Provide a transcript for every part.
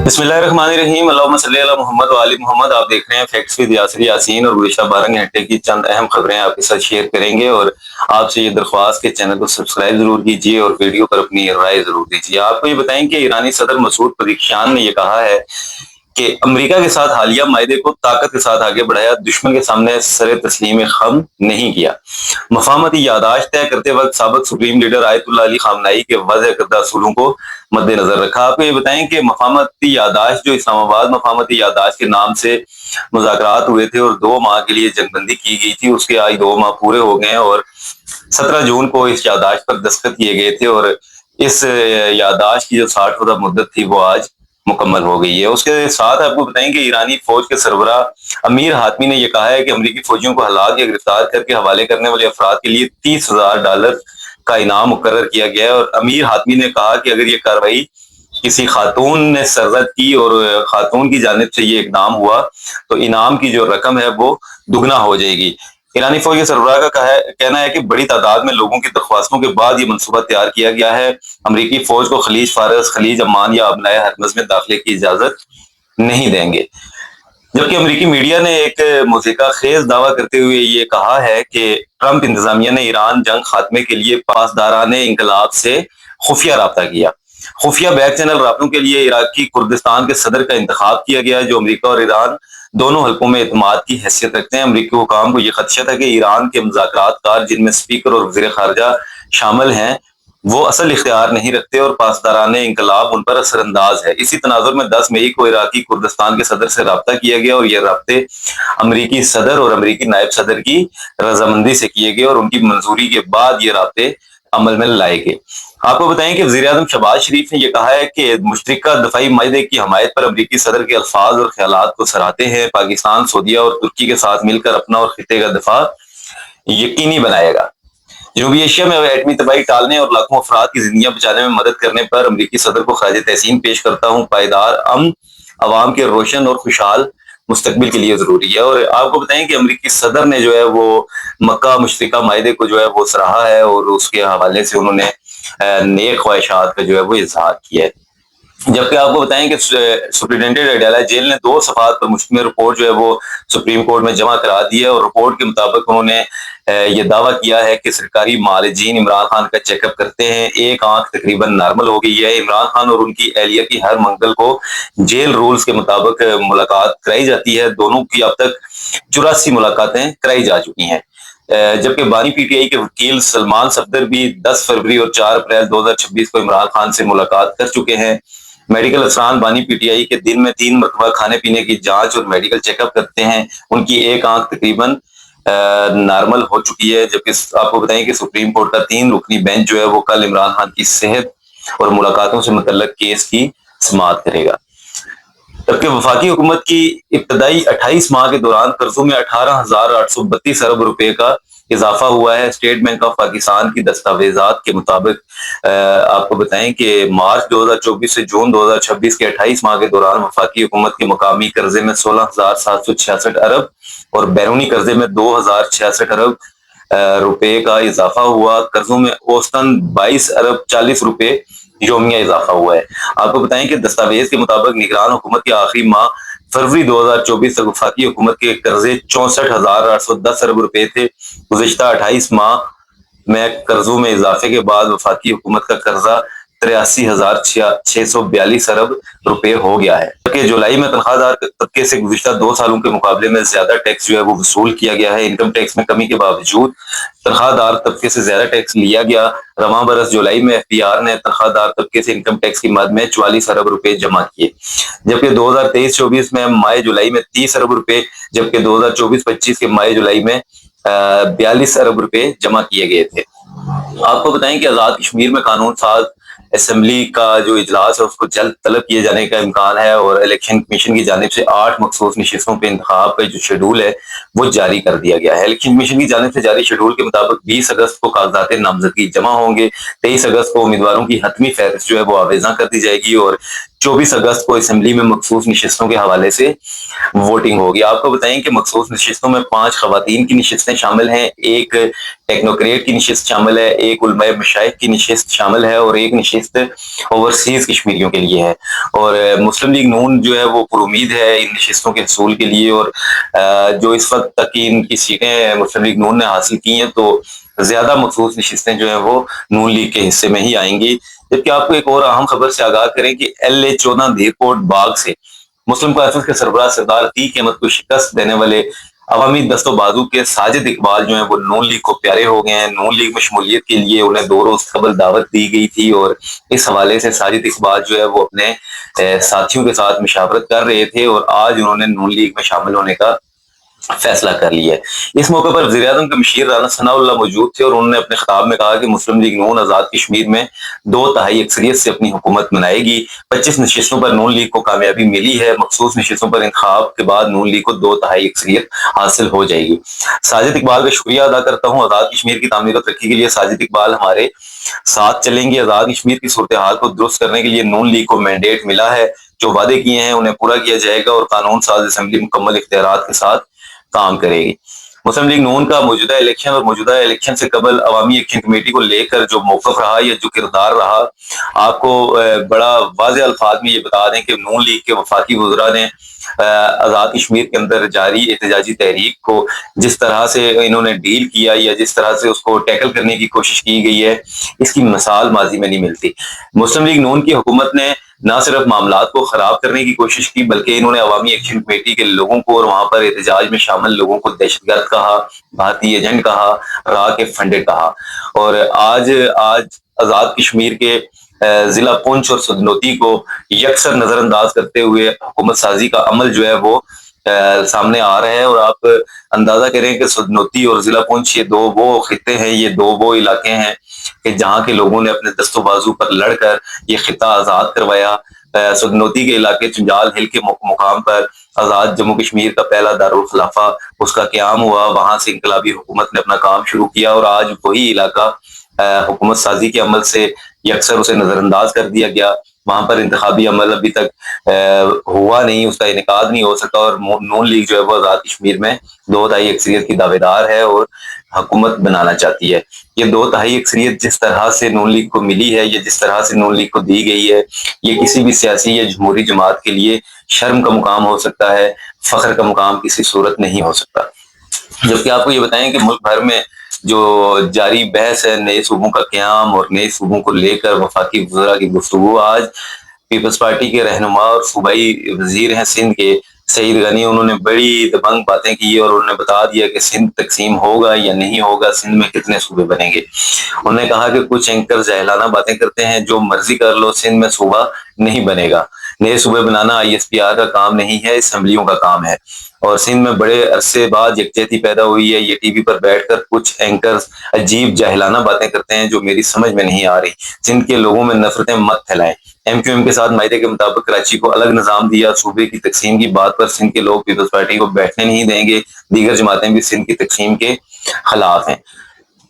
बिस्मिल्लाहिर्रहमानिर्रहीम अल्लाहुम्मा सल्ली अला मोहम्मद व आलि मोहम्मद। आप देख रहे हैं फैक्ट्स विद यासिर यासीन और गुज़िश्ता 12 घंटे की चंद अहम खबरें आपके साथ शेयर करेंगे और आपसे ये दरख्वास्त के चैनल को सब्सक्राइब जरूर कीजिए और वीडियो पर अपनी राय जरूर दीजिए। आपको ये बताएं कि ईरानी सदर मसूद पज़ेश्कियान ने ये कहा है कि अमेरिका के साथ हालिया मायदे को ताकत के साथ आगे बढ़ाया, दुश्मन के सामने सर तस्लीम खम नहीं किया। मफाहमती यादाश्त तय करते वक्त साबिक सुप्रीम लीडर आयतुल्लाह अली खामनाई के वज़ह करदा असूलों को मद्देनजर रखा। आपको ये बताएं कि मफाहमती यादाश्त जो इस्लामाबाद मफाहमती यादाश्त के नाम से मुज़ाकरात हुए थे और 2 माह के लिए जंगबंदी की गई थी, उसके आज 2 माह पूरे हो गए हैं और 17 जून को इस यादाश्त पर दस्तखत किए गए थे और इस यादाश्त की जो 60 रोज़ा मुद्दत थी वो आज मुकम्मल हो गई है। उसके साथ आपको बताएं कि ईरानी फौज के सरबराह अमीर हातमी ने यह कहा है कि अमरीकी फौजियों को हलाक या गिरफ्तार करके हवाले करने वाले अफराद के लिए $30,000 का इनाम मुकर्रर किया गया है। और अमीर हातमी ने कहा कि अगर ये कार्रवाई किसी खातून ने सरजद की और खातून की जानिब से ये इकदाम हुआ तो इनाम की जो रकम है वो दुगना हो जाएगी। ईरानी फौज के सरबराह का कहना है कि बड़ी तादाद में लोगों की दरख्वास्तों के बाद ये मनसूबा तैयार किया गया है। अमरीकी फौज को खलीज फारस, खलीज अमान या अबनाए हरमज में दाखिले की इजाजत नहीं देंगे। जबकि अमरीकी मीडिया ने एक मुज़ीका खेज दावा करते हुए ये कहा है कि ट्रंप इंतजामिया ने ईरान जंग खात्मे के लिए पासदाराने इंकलाब से खुफिया राब्ता किया। खुफिया बैक चैनल राब्तों के लिए इराकी कुर्दिस्तान के सदर का इंतखाब किया गया, जो अमरीका और ईरान दोनों हल्कों में एतमाद की हैसियत रखते हैं। अमरीकी हुकाम को यह खदशा था कि ईरान के मुज़ाकरातकार, जिनमें स्पीकर और वज़ीर खारजा शामिल हैं, वो असल इख्तियार नहीं रखते और पासदाराने इंकलाब उन पर असरअंदाज है। इसी तनाजुर में 10 मई को इराकी कुर्दिस्तान के सदर से राब्ता किया गया और ये राब्ते अमरीकी सदर और अमरीकी नायब सदर की रजामंदी से किए गए और उनकी मंजूरी के बाद ये राब्ते अमल में लाए गए। आपको बताएं कि वज़ीर आज़म शहबाज शरीफ ने यह कहा है कि मुश्तरका दफाई माहिदे की हमायत पर अमरीकी सदर के अल्फाज और ख्यालात को सराहते हैं। पाकिस्तान, सऊदीया और तुर्की के साथ मिलकर अपना और खिते का दफा यकीनी बनाएगा। जनूबी एशिया में एटमी तबाही टालने और लाखों अफराद की जिंदगियां बचाने में मदद करने पर अमरीकी सदर को खराज तहसीन पेश करता हूँ। पायदार अमन अवाम के रोशन और खुशहाल मुस्तकबिल के लिए जरूरी है। और आपको बताएं कि अमरीकी सदर ने जो है वो मक्का मुश्तरका माहिदे को जो है वो सराहा है और उसके हवाले से उन्होंने नेक ख्वाहिशात का जो है वो इजहार किया है। जबकि आपको बताएं कि सुप्रिटेंडेंट अडाला जेल ने 2 सफात पर मुश्तमिल रिपोर्ट जो है वो सुप्रीम कोर्ट में जमा करा दी है और रिपोर्ट के मुताबिक उन्होंने ये दावा किया है कि सरकारी मालिजीन इमरान खान का चेकअप करते हैं। एक आंख तकरीबन नॉर्मल हो गई है। इमरान खान और उनकी एहलिया की हर मंगल को जेल रूल्स के मुताबिक मुलाकात कराई जाती है। दोनों की अब तक 84 मुलाकातें कराई जा चुकी हैं। जबकि बानी पीटीआई के वकील सलमान सफदर भी 10 फरवरी और 4 अप्रैल 2026 को इमरान खान से मुलाकात कर चुके हैं। मेडिकल अफसरान बानी पीटीआई के दिन में 3 मरतबा खाने पीने की जांच और मेडिकल चेकअप करते हैं। उनकी एक आंख तकरीबन नॉर्मल हो चुकी है। जबकि आपको बताएं कि सुप्रीम कोर्ट का 3 रुकनी बेंच जो है वो कल इमरान खान की सेहत और मुलाकातों से मुतल्लक केस की समाअत करेगा। जबकि वफाकी हुकूमत की इब्तदाई 28 माह के दौरान कर्जों में 18,832 अरब रुपए का इजाफा हुआ है। स्टेट बैंक ऑफ पाकिस्तान की दस्तावेजात के मुताबिक आपको बताएं कि मार्च 2024 से जून 2026 के 28 माह के दौरान वफाकी हुकूमत के मकामी कर्जे में 16,766 अरब और बैरूनी कर्जे में 2,066 अरब रुपए का इजाफा हुआ। कर्जों में औसतन 22 अरब 40 रुपए योमिया इजाफा हुआ है। आपको बताएं कि दस्तावेज के मुताबिक निगरान हुकूमत के आखिरी माह फरवरी 2024 तक वफाकी हुकूमत के कर्जे 64,810 अरब रुपए थे। गुज़िश्ता 28 माह में कर्जों में इजाफे के बाद वफाकी हुकूमत का कर्जा 83,642 अरब रुपए हो गया है। जबकि जुलाई में तनख्वाहदार तबके से गुज़िश्ता 2 सालों के मुकाबले में ज्यादा टैक्स जो है वो वसूल किया गया है। इनकम टैक्स में कमी के बावजूद तनख्वाहदार तबके से ज्यादा टैक्स लिया गया। रवा बरस जुलाई में एफपीआर ने तनख्वाहदार तबके से इनकम टैक्स की मद में 44 अरब रुपए जमा किए। जबकि 2023-24 में माह जुलाई में 30 अरब रुपए, जबकि 2024-25 के माह जुलाई में 42 अरब रुपए जमा किए गए थे। आपको बताएं कि आजाद कश्मीर में कानून साज असेंबली का जो इजलास है उसको जल्द तलब किए जाने का इम्कान है और इलेक्शन कमीशन की जानिब से 8 मखसूस नशिस्तों पे इंतखाब का जो शेड्यूल है वो जारी कर दिया गया है। इलेक्शन कमीशन की जानिब से जारी शेड्यूल के मुताबिक 20 अगस्त को कागजात नामजदगी जमा होंगे। 23 अगस्त को उम्मीदवारों की हतमी फहरिस्त जो है वो आवेजा कर दी जाएगी और 24 اگست کو اسمبلی میں مخصوص نشستوں کے حوالے سے ووٹنگ ہوگی۔ آپ کو بتائیں کہ مخصوص نشستوں میں 5 خواتین کی نشستیں شامل ہیں، ایک ٹیکنوکریٹ کی نشست شامل ہے، ایک علماء مشائخ کی نشست شامل ہے، اور ایک نشست اوورسیز کشمیریوں کے لیے ہے۔ اور مسلم لیگ نون جو ہے وہ پر امید ہے ان نشستوں کے حصول کے لیے، اور جو اس وقت تک ان کی سیٹیں مسلم لیگ نون نے حاصل کی ہیں تو زیادہ مخصوص نشستیں جو ہیں وہ نون لیگ کے حصے میں ہی آئیں گی۔ جبکہ آپ کو ایک اور اہم خبر سے آگاہ کریں کہ LA14 دھیر کوٹ باغ سے مسلم کانفرنس کے سربراہ سردار عتیق احمد کو شکست دینے والے عوامی دست و بازو کے ساجد اقبال جو ہیں وہ نون لیگ کو پیارے ہو گئے ہیں۔ نون لیگ میں شمولیت کے لیے انہیں 2 روز قبل دعوت دی گئی تھی، اور اس حوالے سے ساجد اقبال جو ہے وہ اپنے ساتھیوں کے ساتھ مشاورت کر رہے تھے، اور آج انہوں نے نون لیگ میں شامل ہونے کا فیصلہ کر لیا ہے۔ اس موقع پر وزیر اعظم کے مشیر رانا ثناء اللہ موجود تھے، اور انہوں نے اپنے خطاب میں کہا کہ مسلم لیگ نون آزاد کشمیر میں 2/3 اکثریت سے اپنی حکومت بنائے گی۔ 25 نشستوں پر نون لیگ کو کامیابی ملی ہے، مخصوص نشستوں پر انتخاب کے بعد نون لیگ کو 2/3 اکثریت حاصل ہو جائے گی۔ ساجد اقبال کا شکریہ ادا کرتا ہوں، آزاد کشمیر کی تعمیر و ترقی کے لیے ساجد اقبال ہمارے ساتھ چلیں گے۔ آزاد کشمیر کی صورتحال کو درست کرنے کے لیے نون لیگ کو مینڈیٹ ملا ہے، جو وعدے کیے ہیں انہیں پورا کیا جائے گا، اور قانون ساز اسمبلی مکمل اختیارات کے ساتھ کام کرے گی۔ مسلم لیگ نون کا موجودہ الیکشن اور موجودہ الیکشن سے قبل عوامی ایکشن کمیٹی کو لے کر جو موقف رہا یا جو کردار رہا، آپ کو بڑا واضح الفاظ میں یہ بتا دیں کہ نون لیگ کے وفاقی وزراء نے آزاد کشمیر کے اندر جاری احتجاجی تحریک کو جس طرح سے انہوں نے ڈیل کیا یا جس طرح سے اس کو ٹیکل کرنے کی کوشش کی گئی ہے، اس کی مثال ماضی میں نہیں ملتی۔ مسلم لیگ نون کی حکومت نے نہ صرف معاملات کو خراب کرنے کی کوشش کی، بلکہ انہوں نے عوامی ایکشن کمیٹی کے لوگوں کو اور وہاں پر احتجاج میں شامل لوگوں کو دہشت گرد کہا، بھارتی ایجنٹ کہا، راہ کے فنڈڈ کہا۔ اور آج آزاد کشمیر کے ضلع پونچھ اور سدنوتی کو یکسر نظر انداز کرتے ہوئے حکومت سازی کا عمل جو ہے وہ سامنے آ رہا ہے، اور آپ اندازہ کریں کہ سدنوتی اور ضلع پونچھ یہ 2 وہ خطے ہیں، یہ 2 وہ علاقے ہیں کہ جہاں کے لوگوں نے اپنے دست و بازو پر لڑ کر یہ خطہ آزاد کروایا۔ سدنوتی کے علاقے چنجال ہل کے مقام پر آزاد جموں کشمیر کا پہلا دارالخلافہ اس کا قیام ہوا، وہاں سے انقلابی حکومت نے اپنا کام شروع کیا، اور آج وہی علاقہ حکومت سازی کے عمل سے یکسر اسے نظر انداز کر دیا گیا۔ وہاں پر انتخابی عمل ابھی تک ہوا نہیں، اس کا انعقاد نہیں ہو سکا، اور نون لیگ جو ہے وہ آزاد کشمیر میں 2/3 اکثریت کی دعوے دار ہے اور حکومت بنانا چاہتی ہے۔ یہ 2/3 اکثریت جس طرح سے نون لیگ کو ملی ہے یا جس طرح سے نون لیگ کو دی گئی ہے، یہ کسی بھی سیاسی یا جمہوری جماعت کے لیے شرم کا مقام ہو سکتا ہے، فخر کا مقام کسی صورت نہیں ہو سکتا۔ جبکہ آپ کو یہ بتائیں کہ ملک بھر میں جو جاری بحث ہے نئے صوبوں کا قیام اور نئے صوبوں کو لے کر وفاقی وزراء کی گفتگو، آج پیپلز پارٹی کے رہنما اور صوبائی وزیر ہیں سندھ کے سعید غنی، انہوں نے بڑی دبنگ باتیں کی اور انہوں نے بتا دیا کہ سندھ تقسیم ہوگا یا نہیں ہوگا، سندھ میں کتنے صوبے بنیں گے۔ انہوں نے کہا کہ کچھ اینکر جاہلانہ باتیں کرتے ہیں، جو مرضی کر لو، سندھ میں صوبہ نہیں بنے گا۔ نئے صوبے بنانا ISPR کا کام نہیں ہے، اسمبلیوں کا کام ہے، اور سندھ میں بڑے عرصے بعد یکجہتی پیدا ہوئی ہے۔ یہ ٹی وی پر بیٹھ کر کچھ اینکرز عجیب جاہلانہ باتیں کرتے ہیں جو میری سمجھ میں نہیں آ رہی۔ سندھ کے لوگوں میں نفرتیں مت پھیلائیں۔ MQM کے ساتھ معاہدے کے مطابق کراچی کو الگ نظام دیا، صوبے کی تقسیم کی بات پر سندھ کے لوگ پیپلز پارٹی کو بیٹھنے نہیں دیں گے، دیگر جماعتیں بھی سندھ کی تقسیم کے خلاف ہیں۔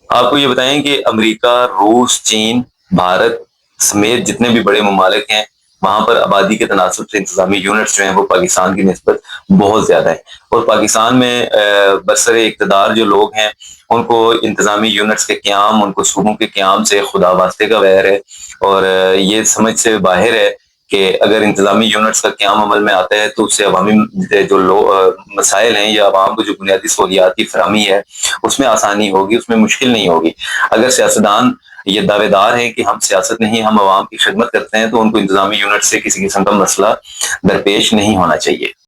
آپ کو یہ بتائیں کہ امریکہ، روس، چین، بھارت سمیت جتنے بھی بڑے ممالک ہیں، وہاں پر آبادی کے تناسب سے انتظامی یونٹس جو ہیں وہ پاکستان کی نسبت بہت زیادہ ہیں، اور پاکستان میں برسر اقتدار جو لوگ ہیں ان کو انتظامی یونٹس کے قیام، ان کو صوبوں کے قیام سے خدا واسطے کا ویر ہے، اور یہ سمجھ سے باہر ہے کہ اگر انتظامی یونٹس کا قیام عمل میں آتا ہے تو اس سے عوامی جو مسائل ہیں یا عوام کو جو بنیادی سہولیات کی فراہمی ہے اس میں آسانی ہوگی، اس میں مشکل نہیں ہوگی۔ اگر سیاستدان یہ دعوے دار ہیں کہ ہم سیاست نہیں، ہم عوام کی خدمت کرتے ہیں، تو ان کو انتظامی یونٹ سے کسی قسم کا مسئلہ درپیش نہیں ہونا چاہیے۔